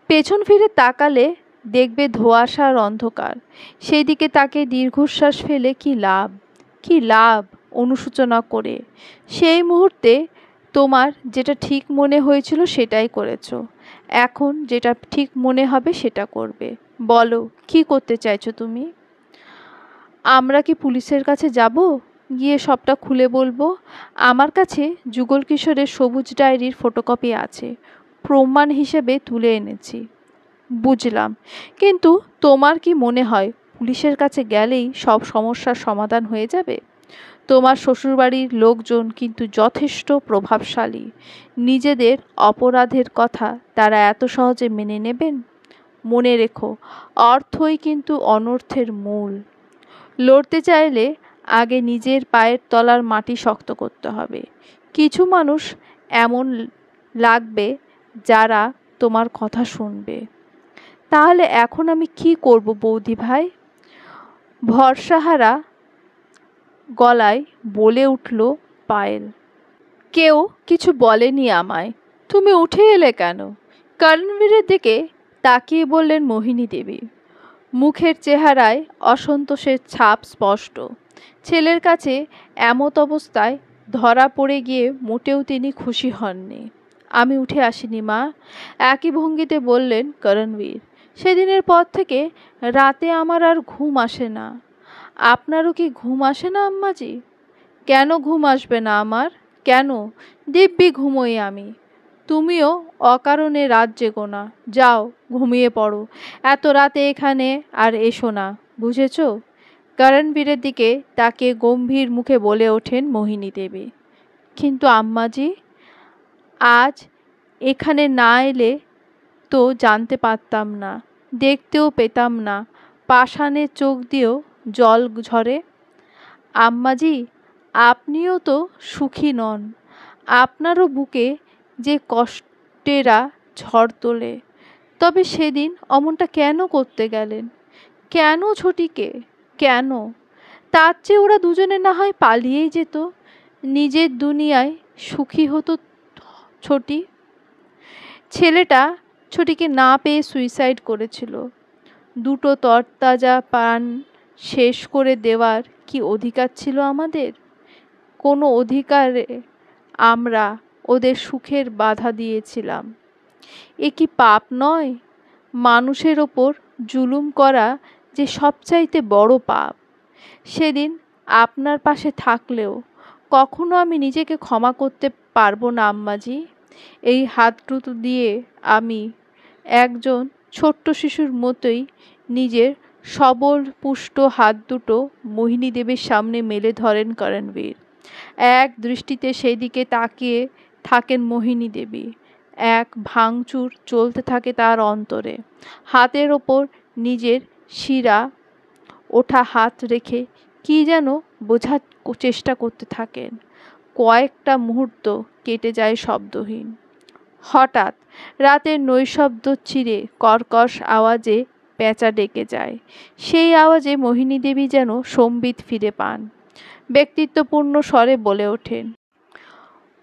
পেছন ফিরে তাকালে দেখবে ধোঁয়াশা আর অন্ধকার। সেই দিকে তাকে দীর্ঘশ্বাস ফেলে কি লাভ? কি লাভ অনুশোচনা করে? সেই মুহূর্তে তোমার যেটা ঠিক মনে হয়েছিল সেটাই করেছো। এখন যেটা ঠিক মনে হবে সেটা করবে। বলো কি করতে চাইছো তুমি? আমরা কি পুলিশের কাছে যাব? গিয়ে সবটা খুলে বলবো? আমার কাছে যুগল কিশোরের সবুজ ডায়েরির ফটোকপি আছে, প্রমাণ হিসেবে তুলে এনেছি। বুঝলাম, কিন্তু তোমার কি মনে হয় পুলিশের কাছে গেলেই সব সমস্যার সমাধান হয়ে যাবে? তোমার শ্বশুরবাড়ির লোকজন কিন্তু যথেষ্ট প্রভাবশালী। নিজেদের অপরাধের কথা তারা এত সহজে মেনে নেবেন? মনে রেখো, অর্থই কিন্তু অনর্থের মূল। লড়তে চাইলে আগে নিজের পায়ের তলার মাটি শক্ত করতে হবে। কিছু মানুষ এমন লাগবে যারা তোমার কথা শুনবে। তাহলে এখন আমি কি করব বৌদি ভাই? ভরসাহারা গলায় বলে উঠল পায়েল। কেউ কিছু বলেনি আমায়, তুমি উঠে এলে কেন? করণবীরের দিকে তাকিয়ে বললেন মোহিনী দেবী। মুখের চেহারায় অসন্তোষের ছাপ স্পষ্ট। ছেলের কাছে এমত অবস্থায় ধরা পড়ে গিয়ে মোটেও তিনি খুশি হননি। আমি উঠে আসিনি মা, একই ভঙ্গিতে বললেন করণবীর। সেদিনের পর থেকে রাতে আমার আর ঘুম আসে না। আপনারও কি ঘুম আসে না আম্মাজি? কেন ঘুম আসবে না আমার? কেন? দিব্যি ঘুমোই আমি। তুমিও অকারণে রাত জেগো না, যাও ঘুমিয়ে পড়ো। এত রাতে এখানে আর এসো না, বুঝেছ? করণবীরের দিকে তাকিয়ে গম্ভীর মুখে বলে ওঠেন মোহিনী দেবী। কিন্তু আম্মাজি, আজ এখানে না এলে তো জানতে পারতাম না, দেখতেও পেতাম না পাষাণের চোখ দিয়েও জল ঝরে। আম্মাজি, আপনিও তো সুখী নন। আপনারও বুকে যে কষ্টেরা ঝড় তোলে। তবে সেদিন অমনটা কেন করতে গেলেন? কেন ছোটিকে? কেন? তার চেয়ে ওরা দুজনে না হয় পালিয়েই যেত, নিজের দুনিয়ায় সুখী হতো ছোটি। ছেলেটা ছোটিকে না পেয়ে সুইসাইড করেছিল। দুটো তরতাজা প্রাণ শেষ করে দেওয়ার কি অধিকার ছিল আমাদের? কোনো অধিকারে আমরা ওদের সুখের বাধা দিয়েছিলাম? এ কি পাপ নয়? মানুষের ওপর জুলুম করা যে সবচাইতে বড় পাপ। সেদিন আপনার পাশে থাকলেও কখনো আমি নিজেকে ক্ষমা করতে পারবো না আম্মাজি। এই হাত দুটো দিয়ে আমি একজন ছোট্ট শিশুর মতোই নিজের সবল পুষ্ট হাত দুটো মোহিনী দেবীর সামনে মেলে ধরেন করণবীর। এক দৃষ্টিতে সেই দিকে তাকিয়ে থাকেন মোহিনী দেবী। এক ভাঙচুর চলতে থাকে তার অন্তরে। হাতের ওপর নিজের শিরা ওঠা হাত রেখে কি যেন বোঝার চেষ্টা করতে থাকেন। কয়েকটা মুহূর্ত কেটে যায় শব্দহীন। হঠাৎ রাতের নৈশব্দ চিরে কর্কশ আওয়াজে পেঁচা ডেকে যায়। সেই আওয়াজে মোহিনী দেবী যেন সম্বিত ফিরে পান। ব্যক্তিত্বপূর্ণ স্বরে বলে ওঠেন,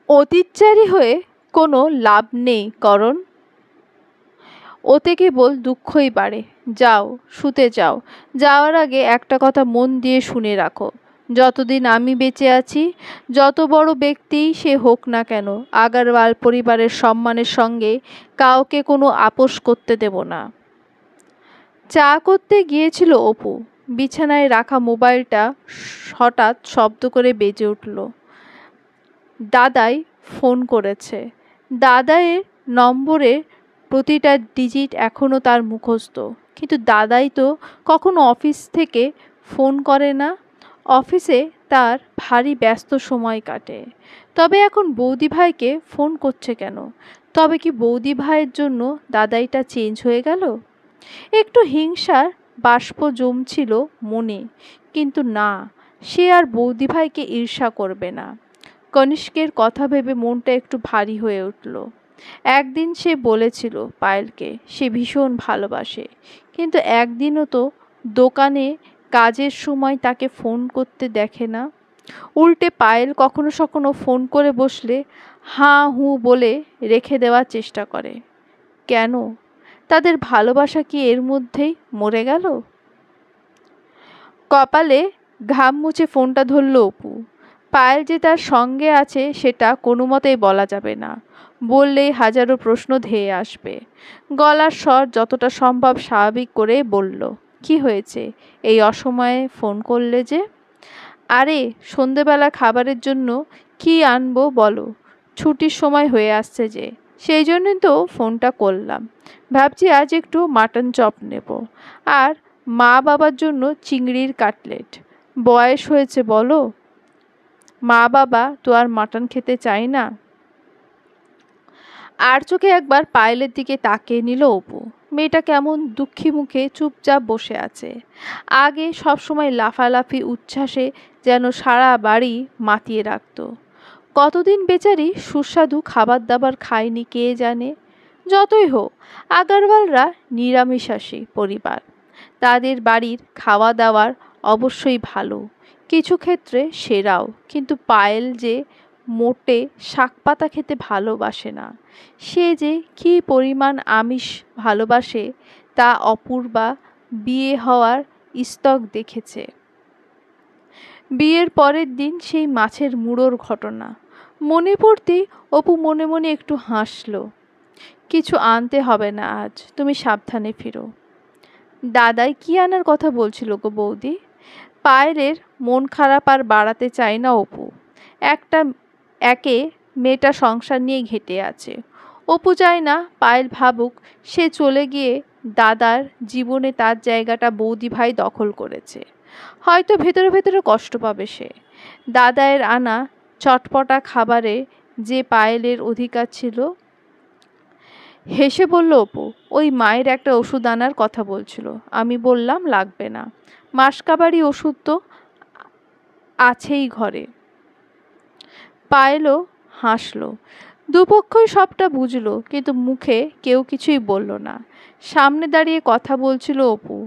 অতীতচারী হয়ে কোনো লাভ নেই করণ। ওতে কেবল দুঃখই বাড়ে। যাও, শুতে যাও। যাওয়ার আগে একটা কথা মন দিয়ে শুনে রাখো। যতদিন আমি বেঁচে আছি, যত বড় ব্যক্তিই সে হোক না কেন, আগারওয়াল পরিবারের সম্মানের সঙ্গে কাউকে কোনো আপোষ করতে দেব না। চা করতে গিয়েছিল অপু। বিছানায় রাখা মোবাইলটা হঠাৎ শব্দ করে বেজে উঠল। দাদাই ফোন করেছে। দাদাইয়ের নম্বরের প্রতিটা ডিজিট এখনও তার মুখস্থ। কিন্তু দাদাই তো কখনো অফিস থেকে ফোন করে না। অফিসে তার ভারী ব্যস্ত সময় কাটে। তবে এখন বৌদি ভাইকে ফোন করছে কেন? তবে কি বৌদি ভাইয়ের জন্য দাদাইটা চেঞ্জ হয়ে গেল? একটু হিংসার বাষ্প জমছিল মনে, কিন্তু না, সে আর বৌদি ভাইকে ঈর্ষা করবে না। কনিষ্কের কথা ভেবে মনটা একটু ভারী হয়ে উঠল। একদিন সে বলেছিল পায়েলকে সে ভীষণ ভালোবাসে, কিন্তু একদিনও তো দোকানে কাজের সময় তাকে ফোন করতে দেখে না। উল্টে পায়েল কখনো সখনো ফোন করে বসলে হাঁ হুঁ বলে রেখে দেওয়ার চেষ্টা করে। কেন? তাদের ভালোবাসা কি এর মধ্যেই মরে গেল? কপালে ঘাম মুছে ফোনটা ধরল অপু। পায়েল যে তার সঙ্গে আছে সেটা কোনো মতেই বলা যাবে না। বললেই হাজারো প্রশ্ন ধেয়ে আসবে। গলার স্বর যতটা সম্ভব স্বাভাবিক করে বলল, কি হয়েছে? এই অসময়ে ফোন করলে যে? আরে সন্ধেবেলা খাবারের জন্য কি আনবো বলো? ছুটির সময় হয়ে আসছে যে, সেই জন্যই তো ফোনটা করলাম। ভাবছি আজ একটু মাটন চপ নেব, আর মা বাবার জন্য চিংড়ির কাটলেট। বয়স হয়েছে বলো, মা বাবা তো আর মাটন খেতে চায় না। আর চোখে একবার পায়েলের দিকে তাকিয়ে নিল অপু। মেয়েটা কেমন দুঃখী মুখে চুপচাপ বসে আছে। আগে সবসময় লাফালাফি উচ্ছ্বাসে যেন সারা বাড়ি মাতিয়ে রাখত। কতদিন বেচারি সুস্বাদু খাবার দাবার খায়নি কে জানে। যতই হোক, আগারওয়ালরা নিরামিষাশী পরিবার। তাদের বাড়ির খাওয়া দাওয়ার অবশ্যই ভালো, কিছু ক্ষেত্রে সেরাও। কিন্তু পায়েল যে মোটে শাকপাতা খেতে ভালোবাসে না। সে যে কী পরিমাণ আমিষ ভালোবাসে তা অপূর্বা বিয়ে হওয়ার স্তক দেখেছে। বিয়ের পরের দিন সেই মাছের মুড়োর ঘটনা মনে পড়তেই অপু মনে মনে একটু হাসল। কিছু আনতে হবে না আজ, তুমি সাবধানে ফিরো। দাদাই কি আনার কথা বলছিল গো বৌদি? পায়েলের মন খারাপ আর বাড়াতে চায় না অপু। একে মেয়েটা সংসার নিয়ে ঘেঁটে আছে। অপু চায় না পায়েল ভাবুক সে চলে গিয়ে দাদার জীবনে তার জায়গাটা বৌদি ভাই দখল করেছে। হয়তো ভেতরে ভেতরে কষ্ট পাবে সে। দাদায়ের আনা চটপটা খাবারে যে পায়েলের অধিকার ছিল। হেসে বলল অপু, ওই মায়ের একটা ওষুধ আনার কথা বলছিল। আমি বললাম লাগবে না, মাসকাবারি ওষুধ তো আছেই ঘরে। পায়েলও হাসল। দুপক্ষই সবটা বুঝলো, কিন্তু মুখে কেউ কিছুই বলল না। সামনে দাঁড়িয়ে কথা বলছিল অপু।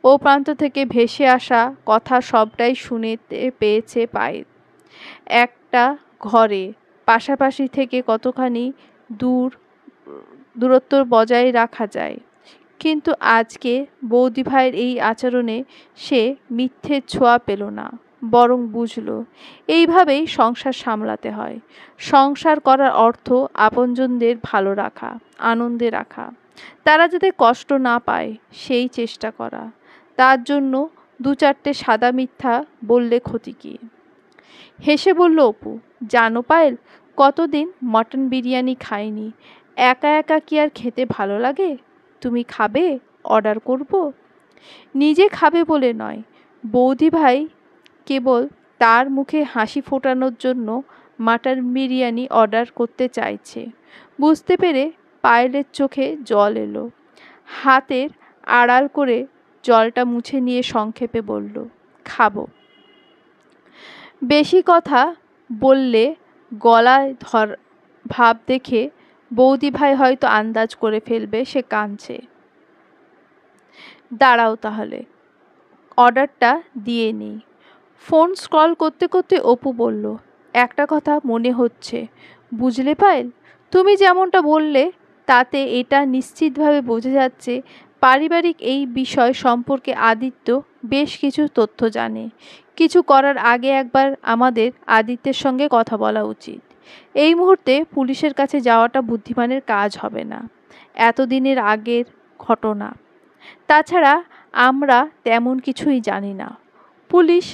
ও প্রান্ত থেকে ভেসে আসা কথা সবটাই শুনতে পেয়েছে পায়েল। একটা ঘরে পাশাপাশি থেকে কতখানি দূরত্ব বজায় রাখা যায়। কিন্তু আজকে বৌদি ভাইয়ের এই আচরণে সে মিথ্যের ছোঁয়া পেল না, বরং বুঝল এইভাবেই সংসার সামলাতে হয়। সংসার করার অর্থ আপনজনদের ভালো রাখা, আনন্দে রাখা, তারা যাতে কষ্ট না পায় সেই চেষ্টা করা। তার জন্য দু চারটে সাদা মিথ্যা বললে ক্ষতি কী? হেসে বলল অপু, জানো পায়েল, কতদিন মটন বিরিয়ানি খাইনি। একা একা কি আর খেতে ভালো লাগে? তুমি খাবে? অর্ডার করব? নিজে খাবে বলে নয়, বৌদি ভাই কেবল তার মুখে হাসি ফোটানোর জন্য মাটন বিরিয়ানি অর্ডার করতে চাইছে। বুঝতে পেরে পায়েলের চোখে জল এলো। হাতের আড়াল করে জলটা মুছে নিয়ে সংক্ষেপে বলল, খাবো। বেশি কথা বললে গলায় ভাব দেখে বৌদি ভাই হয়তো আন্দাজ করে ফেলবে সে কাঁদছে। দাঁড়াও তাহলে, অর্ডারটা দিয়ে নিই। ফোন স্ক্রল করতে করতে অপু বলল, একটা কথা মনে হচ্ছে, বুঝলে পায়েল, তুমি যেমনটা বললে তাতে এটা নিশ্চিতভাবে বোঝা যাচ্ছে পারিবারিক এই বিষয় সম্পর্কে আদিত্য বেশ কিছু তথ্য জানে। কিছু করার আগে একবার আমাদের আদিত্যের সঙ্গে কথা বলা উচিত। এই মুহূর্তে পুলিশের কাছে যাওয়াটা বুদ্ধিমানের কাজ হবে না, এতদিনের আগের ঘটনা। তাছাড়া আমরা তেমন কিছুই জানি না। পুলিশ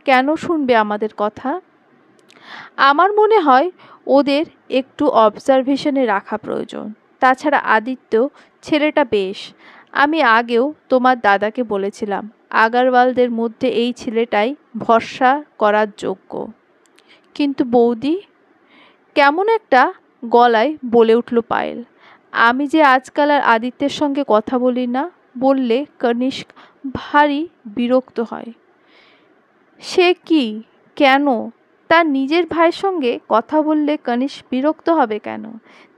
কেন শুনবে আমাদের কথা? আমার মনে হয় ওদের একটু অবজারভেশনে রাখা প্রয়োজন। তাছাড়া আদিত্য ছেলেটা বেশ, আমি আগেও তোমার দাদাকে বলেছিলাম আগারওয়ালদের মধ্যে এই ছেলেটাই ভরসা করার যোগ্য। কিন্তু বৌদি, কেমন একটা গলায় বলে উঠল পায়েল, আমি যে আজকাল আর আদিত্যের সঙ্গে কথা বলি না বললে কনিষ্ক ভারী বিরক্ত হয়। সে কি, কেন? তার নিজের ভাইয়ের সঙ্গে কথা বললে কনিষ্ক বিরক্ত হবে কেন?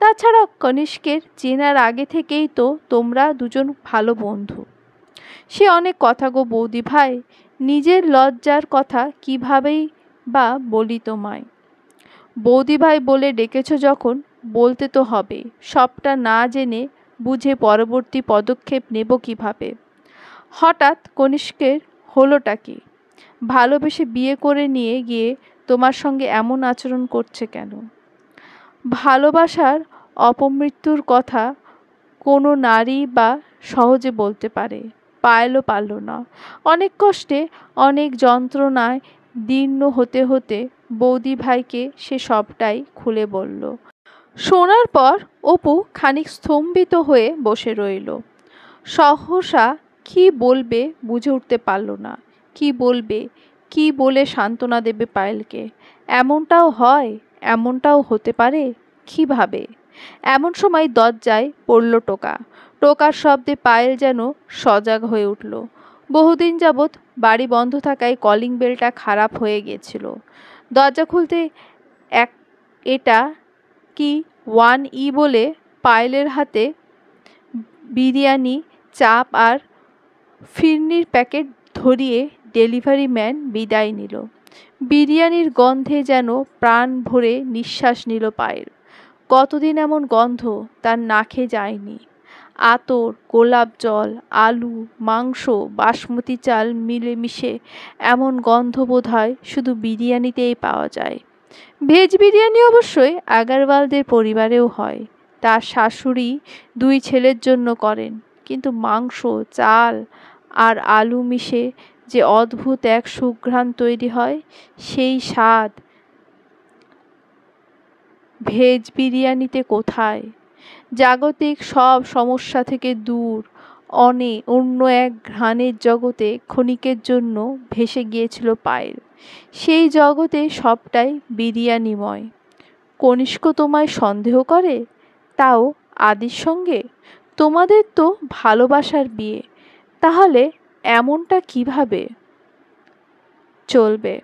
তাছাড়া কনিষ্কের চেনার আগে থেকেই তো তোমরা দুজন ভালো বন্ধু। সে অনেক কথা গো বৌদি ভাই, নিজের লজ্জার কথা কিভাবেই বা বলি তোমায়। বৌদি ভাই বলে ডেকেছ যখন বলতে তো হবে। সবটা না জেনে বুঝে পরবর্তী পদক্ষেপ নেব কিভাবে? হঠাৎ কনিষ্কের হলোটা কি? ভালোবেসে বিয়ে করে নিয়ে গিয়ে তোমার সঙ্গে এমন আচরণ করছে কেন? ভালোবাসার অপমৃত্যুর কথা কোনো নারী বা সহজে বলতে পারে, পায়েলও পারল না। অনেক কষ্টে, অনেক যন্ত্রণায় দীর্ণ হতে হতে বৌদি ভাইকে সে সবটাই খুলে বলল। শোনার পর অপু খানিক স্তম্ভিত হয়ে বসে রইল। সহসা কি বলবে বুঝে উঠতে পারল না। কি বলবে, কি বলে সান্ত্বনা দেবে পায়েলকে? এমনটাও হয়, এমনটাও হতে পারে, কিভাবে? এমন সময় দরজায় পড়ল টোকা। টোকার শব্দে পায়েল যেন সজাগ হয়ে উঠল। বহুদিন যাবৎ বাড়ি বন্ধ থাকায় কলিং বেলটা খারাপ হয়ে গিয়েছিল। দরজা খুলতে এটা কি 1E বলে পায়েলের হাতে বিরিয়ানি, চাপ আর ফিরনির প্যাকেট ধরিয়ে ডেলিভারি ম্যান বিদায় নিল। বিরিয়ানির গন্ধে যেন প্রাণ ভরে নিঃশ্বাস নিল পায়েল। কতদিন এমন গন্ধ তার নাকে যায়নি। আতর, গোলাপ জল, আলু, মাংস, বাসমতি চাল মিলেমিশে এমন গন্ধ বোধহয় শুধু বিরিয়ানিতেই পাওয়া যায়। ভেজ বিরিয়ানি অবশ্যই আগারওয়ালদের পরিবারেও হয়। তার শাশুড়ি 2 ছেলের জন্য করেন, কিন্তু মাংস, চাল আর আলু মিশে যে অদ্ভুত এক সুঘ্রাণ তৈরি হয়, সেই স্বাদ ভেজ বিরিয়ানিতে কোথায়? জাগতিক সব সমস্যা থেকে দূর অন্য এক ঘ্রাণের জগতে ক্ষণিকের জন্য ভেসে গিয়েছিল পায়েল। সেই জগতে সবটাই বিরিয়ানিময়। কনিষ্ক তোমায় সন্দেহ করে, তাও আদির সঙ্গে? তোমাদের তো ভালোবাসার বিয়ে, তাহলে এমনটা কিভাবে চলবে?